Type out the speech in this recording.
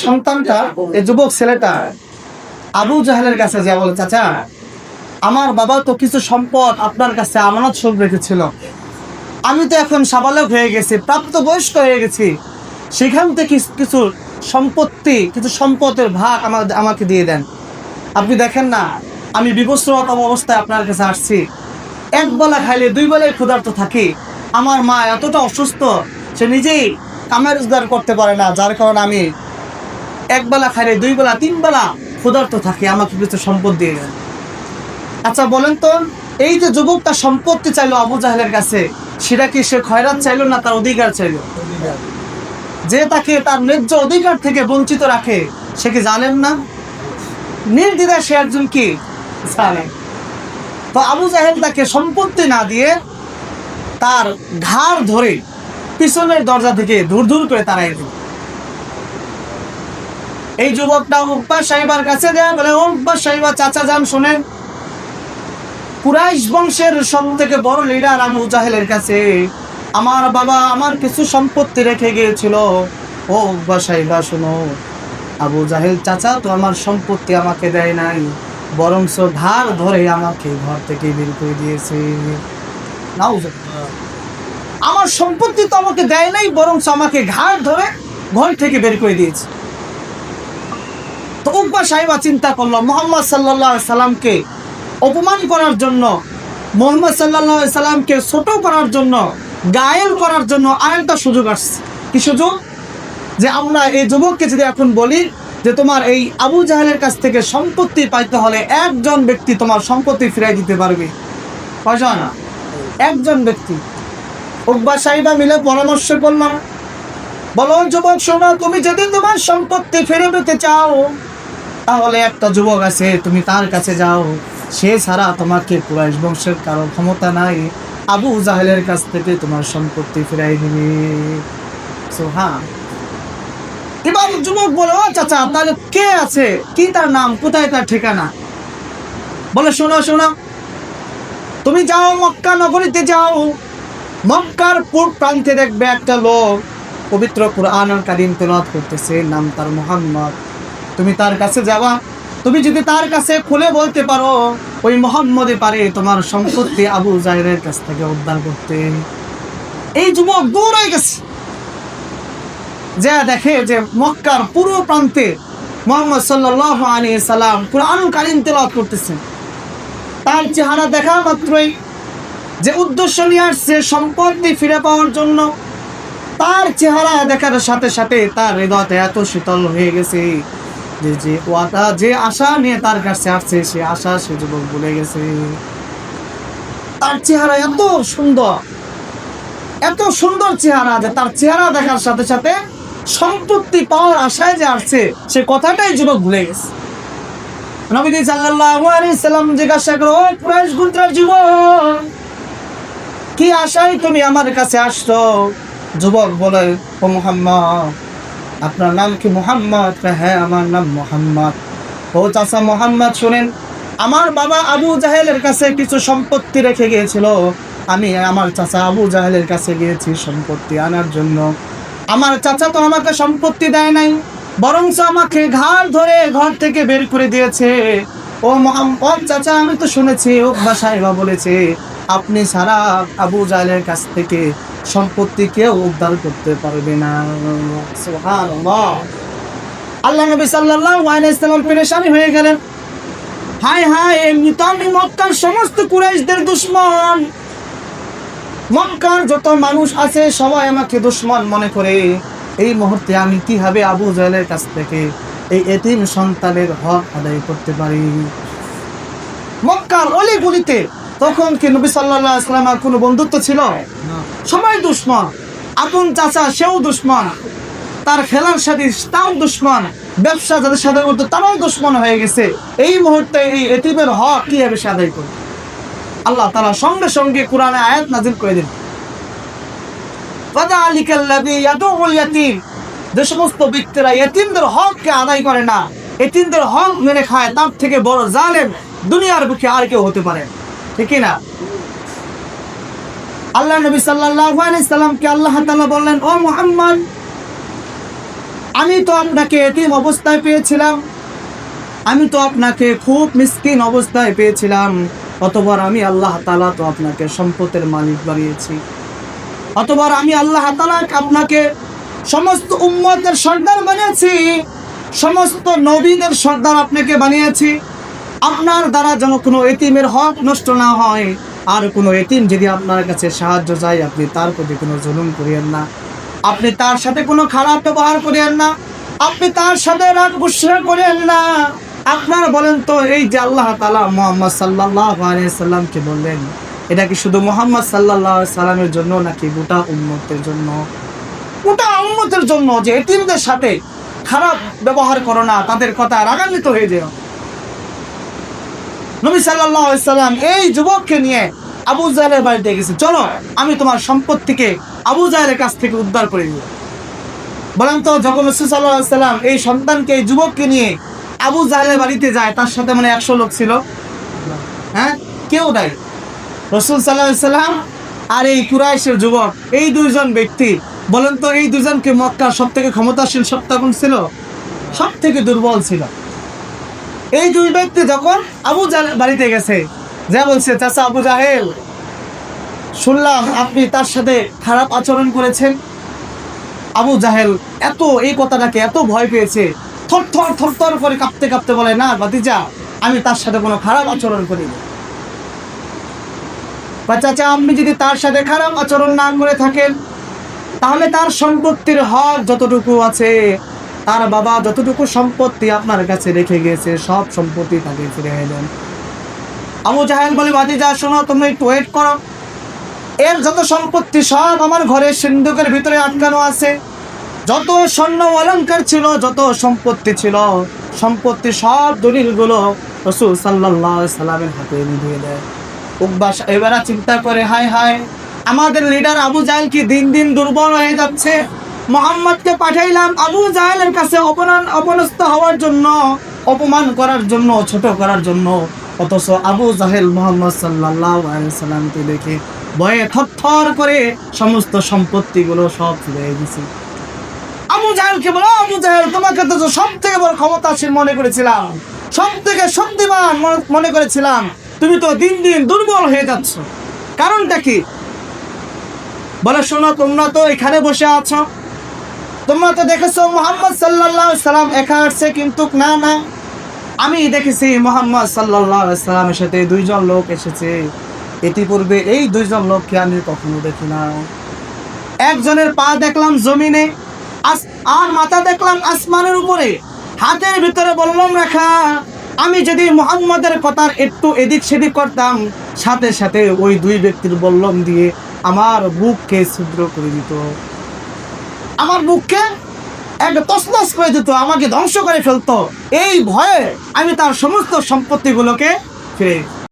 সন্তানটা, এই যুবক ছেলেটা আবু জাহেলের কাছে যা বলে, চাচা আমার বাবা তো কিছু সম্পদ আপনার কাছে আমানত স্বরূপ রেখেছিল, আমি তো এখন সাবালক হয়ে গেছি, প্রাপ্তবয়স্ক হয়ে গেছি, সেখান থেকে কিছু সম্পত্তি, কিছু সম্পদের ভাগ আমাকে দিয়ে দেন। আপনি দেখেন না আমি বিবস্ত্রতম অবস্থায় আপনার কাছে আসছি, এক বেলা খাইলে দুই বেলায় ক্ষুধার্ত থাকি, আমার মা এতটা অসুস্থ সে নিজেই কামে রোজগার করতে পারে না, যার কারণে আমি এক বেলা খাইলে দুই বেলা তিন বেলা ক্ষুধার্ত থাকি, আমাকে কিছু সম্পদ দিয়ে দেন। আচ্ছা বলেন তো, এই যে যুবকটা সম্পত্তি চাইলো আবু জাহেলের কাছে, সেটা কি সে খয়রাত চাইলো না তার অধিকার চাইলো? যে তাকে তার ন্যায্য অধিকার থেকে বঞ্চিত রাখে সে কি জানেন না? নির্দ্বিধায় সে একজন কি জালেম। তো আবু জাহেল তাকে সম্পত্তি না দিয়ে তার ঘাড় ধরে পিছনের দরজা থেকে দূর দূর করে তাড়াই দিল। এই যুবকটা উকবা সাহেবার কাছে যায়, বলে উকবা সাহেবা চাচা যান শোনেন, কুরাইশ বংশের সব থেকে বড় লিডার আবু জাহেলের কাছে আমার বাবা আমার কিছু সম্পত্তি রেখে গিয়েছিল। ও উকবা সাহেবা শোনো, আবু জাহেল চাচা তো আমার সম্পত্তি আমাকে দেয় নাই, বরঞ্চ ঘাড় ধরে আমাকে ঘর থেকে বের করে দিয়েছে। আমার সম্পত্তি তো আমাকে দেয় নাই, বরঞ্চ আমাকে ঘাড় ধরে ঘর থেকে বের করে দিয়েছে। তো উকবা সাহেবা চিন্তা করলো, মুহাম্মদ সাল্লাল্লাহু আলাইহি সাল্লামকে অপমান করার জন্য, মুহাম্মদ সাল্লাল্লাহু আলাইহি সাল্লামকে ছোট করার জন্য, গায়েল করার জন্য আরেকটা সুযোগ আসছে। কি সুযোগ? যে আমরা এই যুবককে যদি এখন বলি যে তোমার এই আবু জাহেলের কাছ থেকে সম্পত্তি পাইতে হলে একজন ব্যক্তি তোমার সম্পত্তি ফিরাই দিতে পারবে। কয়জন? একজন ব্যক্তি। উকবা সাহেবা মিলে পরামর্শ করলাম, বলো যুবক শোনো, তুমি যদি তোমার সম্পত্তি ফিরে পেতে চাও তাহলে একটা যুবক আছে, তুমি তার কাছে যাও, সে ছাড়া তোমাকে কুরাইশ বংশের কারো ক্ষমতা নাই, আবু জাহেলের কাছ থেকে তোমার সম্পত্তি ফিরাই দিবে। সুবহান। এবার যুবক বলে, ও চাচা তাহলে কে আছে, কি তার নাম, কোথায় তার ঠিকানা? বলে শোনো শোনো, তুমি যাও মক্কা নগরীতে যাও, মক্কার পূর্ব প্রান্তে দেখবে একটা লোক পবিত্র কুরআনুল কারীম তেলাওয়াত করতেছে, নাম তার মুহাম্মদ। তুমি তার কাছে যাবা, তুমি যদি তার কাছে খুলে বলতে পারো ওই মুহাম্মদই পারে তোমার সম্পত্তি আবু জাহেলের কাছ থেকে উদ্ধার করতে। এই যুবক দূর হয়ে গেছে, যা দেখে যে মক্কার পূর্ব প্রান্তে মুহাম্মদ সাল্লাল্লাহু আলাইহি সাল্লাম কুরআনুল কারীম তেলাওয়াত করতেছেন। তার চেহারা দেখা মাত্রই, যে উদ্দেশ্য নিয়ে আসছে সম্পত্তি ফিরে পাওয়ার জন্য, তার চেহারা দেখার সাথে সাথে তার হৃদয়তে এত শীতল হয়ে গেছে যে আশা নিয়ে তার কাছে আসছে সে আশা সে যুবক ভুলে গেছে। তার চেহারা এত সুন্দর চেহারা যে তার চেহারা দেখার সাথে সাথে সম্পত্তি পাওয়ার আশায় যে আসছে সে কথাটাই যুবক ভুলে গেছে। নবীজি সাল্লাল্লাহু আলাইহি সাল্লাম জিজ্ঞাসা করো, ও কুরাইশ গোত্রের যুবক, কি আশায় তুমি আমার কাছে আসছো? যুবক বলে, ও মুহাম্মদ, আপনার নাম কি মুহাম্মদ? হ্যাঁ আমার নাম মুহাম্মদ। ও চাচা মুহাম্মদ শুনেন, আমার বাবা আবু জাহেলের কাছে কিছু সম্পত্তি রেখে গিয়েছিল, আমি আমার চাচা আবু জাহেলের কাছে গিয়েছি সম্পত্তি আনার জন্য। আমার চাচা তো আমাকে সম্পত্তি দেয় নাই, বরঞ্চ আমাকে ঘাড় ধরে ঘর থেকে বের করে দিয়েছে। ও মুহাম্মদ চাচা, আমি তো শুনেছি উকবা সাহেবা বলেছে আপনি ছাড়া আবু জাহেলের কাছ থেকে সম্পত্তি কেউ উদ্ধার করতে পারবে না। সুবহানাল্লাহ। আল্লাহ নবী সাল্লাল্লাহু আলাইহি সাল্লাম পেরেশানি হয়ে গেলেন, হায় হায়, এমনি তো আমি মক্কার সমস্ত কুরাইশদের দুশমন, মক্কার যত মানুষ আছে সবাই আমাকে দুশমন মনে করে, এই মুহূর্তে আমি কিভাবে আবু জাহেলের কাছ থেকে এই এতিম সন্তানের হক আদায় করতে পারি? মক্কার অলি গলিতে তখন কি নবী সাল্লাল্লাহু আলাইহি ওয়াসাল্লামের কোনো বন্ধুত্ব ছিল? সবাই দুশমন। আপন চাচা সেও দুশমন, তার খেলার সাথে তাও দুশমন, ব্যবসা যাদের সাথে করতো তারাও দুশমন হয়ে গেছে। এই মুহূর্তে এই এতিমের হক কিভাবে সে আদায় করবে? আল্লাহ তাআলা সঙ্গে সঙ্গে কোরআনে আয়াত নাযিল করে দিলেন, ফাযালিকাল্লাযী ইয়াদউল ইয়াতীম, যে সমস্ত ব্যক্তিরা এতিমদের হককে আদায় করে না, এতিমদের হক মেরে খায়, তার থেকে বড় জালেম দুনিয়ার বুকে আর কেউ হতে পারে, ঠিক না? আল্লাহ নবী সাল্লাল্লাহু আলাইহি সাল্লামকে আল্লাহ তাআলা বললেন, ও মুহাম্মদ, আমি তো আপনাকে এতিম অবস্থায় পেয়েছিলাম, আমি তো আপনাকে খুব মিসকিন অবস্থায় পেয়েছিলাম, অতবার আমি আল্লাহ তাআলা তো আপনাকে সম্পদের মালিক বানিয়েছি, অতবার আমি আল্লাহ তাআলা আপনাকে সমস্ত উম্মতের সর্দার বানিয়েছি, সমস্ত নবীদের সর্দার আপনাকে বানিয়েছি। আপনার দ্বারা যেন কোনো এতিমের হক নষ্ট না হয়, আর কোনো এতিম যদি আপনার কাছে সাহায্য চায় আপনি তার প্রতি কোনো জুলুম করিয়েন না, আপনি তার সাথে কোনো খারাপ ব্যবহার করিয়েন না, আপনি তার সাথে রাগ গুসা করিয়েন না। আপনার বলেন তো, এই যে আল্লাহ তাআলা মুহাম্মদ সাল্লাল্লাহু আলাইহি সাল্লামকে বললেন, এটা কি শুধু মুহাম্মদ সাল্লাল্লাহু আলাইহি সাল্লামের জন্য নাকি গোটা উম্মতের জন্য? গোটা উম্মতের জন্য, যে এতিমদের সাথে খারাপ ব্যবহার করো না, তাদের কথা রাগান্বিত হয়ে যেও। নবী সাল্লাল্লাহু আলাইহি সাল্লাম এই যুবককে নিয়ে আবু জাহেলের বাড়িতে গেছে, চলো আমি তোমার সম্পত্তিকে আবু জাহেলের কাছ থেকে উদ্ধার করে দিব। বলেন তো, যখন রাসূল সাল্লাল্লাহু আলাইহি সাল্লাম এই সন্তানকে, এই যুবককে নিয়ে আবু জাহেলের বাড়িতে যায়, তার সাথে মানে 100 লোক ছিল? হ্যাঁ, কেউ নাই। রাসূল সাল্লাল্লাহু আলাইহি সাল্লাম আর এই কুরাইশের যুবক, এই দুইজন ব্যক্তি, বলেন তো এই দুজনকে মক্কার সব থেকে ক্ষমতাশীল সত্তা কোন ছিল? সব থেকে দুর্বল ছিল। এই দুই ব্যক্তি যখন আবু জাহেল বাড়িতে গেছে, যা বলছে, চাচা আবু জাহেল, শুনলাম আপনি তার সাথে খারাপ আচরণ করেছেন। আবু জাহেল এই কথাটাকে এত ভয় পেয়েছে, থর করে কাঁপতে কাঁপতে বলে, না ভাতিজা, আমি তার সাথে কোনো খারাপ আচরণ করিনি। বা চাচা, আপনি যদি তার সাথে খারাপ আচরণ না করে থাকেন, তাহলে তার সম্পত্তির হক যতটুকু আছে, তার বাবা যতটুকু সম্পত্তি আপনার কাছে রেখে গিয়েছে, সব সম্পত্তি তাকে ফিরে দেন। আবু জাহেল বলে, ভাতিজা শোনো, তুমি একটু ওয়েট করো, এর যত সম্পত্তি সব আমার ঘরের সিন্ধুকের ভিতরে আটকানো আছে, যত স্বর্ণ অলংকার ছিল, যত সম্পত্তি ছিল, সম্পত্তি সব দলিলগুলো রাসূল সাল্লাল্লাহু আলাইহি সাল্লামের হাতে দিয়ে দেয়। উকবা এবারে চিন্তা করে, হায় হায়, আমাদের লিডার আবু জাহেল কি দিন দিন দুর্বল হয়ে যাচ্ছে। মুহাম্মদকে পাঠাইলাম আবু জাহেলের কাছে অপদস্থ হওয়ার জন্য, অপমান করার জন্য, ছোট করার জন্য, অথচ আবু জাহেল মুহাম্মদ সাল্লাল্লাহু আলাইহি সাল্লামকে দেখে ভয়ে থরথর করে সমস্ত সম্পত্তিগুলো সব ফিরে দিয়েছে। আবু জাহেলকে বলো, আবু জাহেল, তোমাকে তো সব থেকে বড় ক্ষমতাশীল মনে করেছিলাম, সব থেকে শক্তিমান মনে করেছিলাম, তুমি তো দিন দিন দুর্বল হয়ে যাচ্ছ, কারণটা কি? বলে, শোনো, তোমরা তো এখানে বসে আছো, তোমরা তো দেখেছো মুহাম্মদ সাল্লাল্লাহু আলাইহি সাল্লাম একা আসছে, কিন্তু না, আমি দেখেছি মুহাম্মদ সাল্লাল্লাহু আলাইহি সাল্লামের সাথে দুইজন লোক এসেছে। ইতিপূর্বে এই দুইজন লোককে আমি কখনো দেখি না। একজনের পা দেখলাম জমিনে, আর মাথা দেখলাম আসমানের উপরে, হাতের ভিতরে বললাম রাখা। আমি যদি মুহাম্মদের কথার একটু এদিক সেদিক করতাম, সাথে সাথে ওই দুই ব্যক্তির বল্লম দিয়ে আমার বুককে ছিদ্র করে দিত, আমার বুককে একটা তছনছ করে দিত, আমাকে ধ্বংস করে ফেলতো। এই ভয়ে আমি তার সমস্ত সম্পত্তিগুলোকে ফিরে